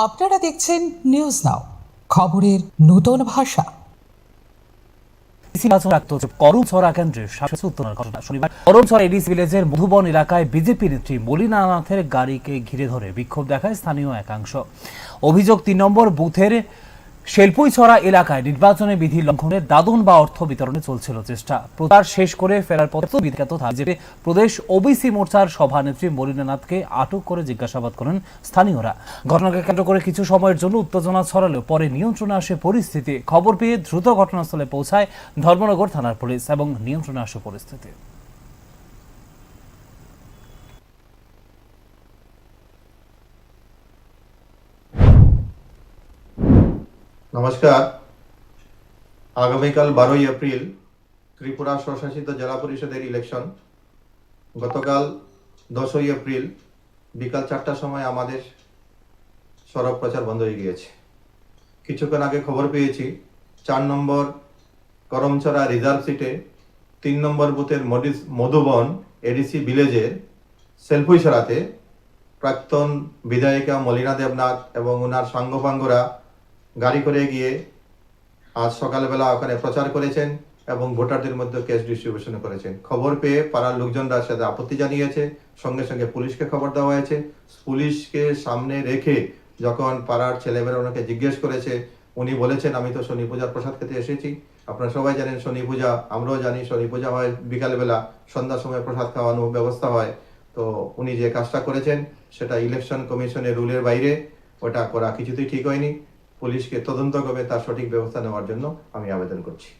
আপনারা দেখছেন news now, খবরের নতুন ভাষা। করমছড়া কেন্দ্রের শাসক উত্তরার ঘটনা শনিবার করমছড়া এডিসি ভিলেজের মধুবন এলাকায় বিজেপি নেত্রী মলিনা নাথের গাড়িকে ঘিরে ধরে বিক্ষোভ দেখায় স্থানীয় একাংশ। অভিযোগ ৩ নম্বর বুথের শেলপুইছড়া এলাকায় নির্বাচনে বিধি লঙ্ঘনের দাদন বা অর্থ বিতরণে চলছিল চেষ্টা। প্রচার শেষ করে ফেরার পথে বিখ্যাত বিজেপি প্রদেশ ওবিসি মোর্চার সভানেত্রী মলিনা নাথকে আটক করে জিজ্ঞাসাবাদ করেন স্থানীয়রা। ঘটনাকে কেন্দ্র করে কিছু সময়ের জন্য উত্তেজনা ছড়ালেও পরে নিয়ন্ত্রণে আসে পরিস্থিতি। খবর পেয়ে দ্রুত ঘটনাস্থলে পৌঁছায় ধর্মনগর থানার পুলিশ এবং নিয়ন্ত্রণে আসে পরিস্থিতি। নমস্কার। আগামীকাল 12ই এপ্রিল ত্রিপুরা স্বশাসিত জেলা পরিষদের ইলেকশন। গতকাল 10ই এপ্রিল বিকাল 4টার সময় আমাদের সড়ক প্রচার বন্ধ হয়ে গিয়েছে। কিছুক্ষণ আগে খবর পেয়েছি 4 নম্বর করমছড়া রিজার্ভ সিটে 3 নম্বর বুথের মধুবন এডিসি ভিলেজের শেলপুইছড়াতে প্রাক্তন বিধায়িকা মলিনা দেবনাথ এবং ওনার সাঙ্গপাঙ্গরা গাড়ি করে গিয়ে আজ সকালবেলা ওখানে প্রচার করেছেন এবং ভোটারদের মধ্যে ক্যাশ ডিস্ট্রিবিউশন করেছেন। খবর পেয়ে পাড়ার লোকজনরা সাথে আপত্তি জানিয়েছে, সঙ্গে সঙ্গে পুলিশকে খবর দেওয়া হয়েছে। পুলিশকে সামনে রেখে যখন পাড়ার ছেলেমেয়েরা ওনাকে জিজ্ঞেস করেছে, উনি বলেছেন আমি তো শনি পূজার প্রসাদ খেতে এসেছি। আপনারা সবাই জানেন শনি পূজা, আমরাও জানি শনি পূজা হয় বিকালবেলা, সন্ধ্যার সময় প্রসাদ খাওয়ানোর ব্যবস্থা হয়। তো উনি যে কাজটা করেছেন সেটা ইলেকশন কমিশনের রুলের বাইরে, ওটা করা কিছুতেই ঠিক হয়নি। পুলিশকে তদন্ত করে তার সঠিক ব্যবস্থা নেওয়ার জন্য আমি আবেদন করছি।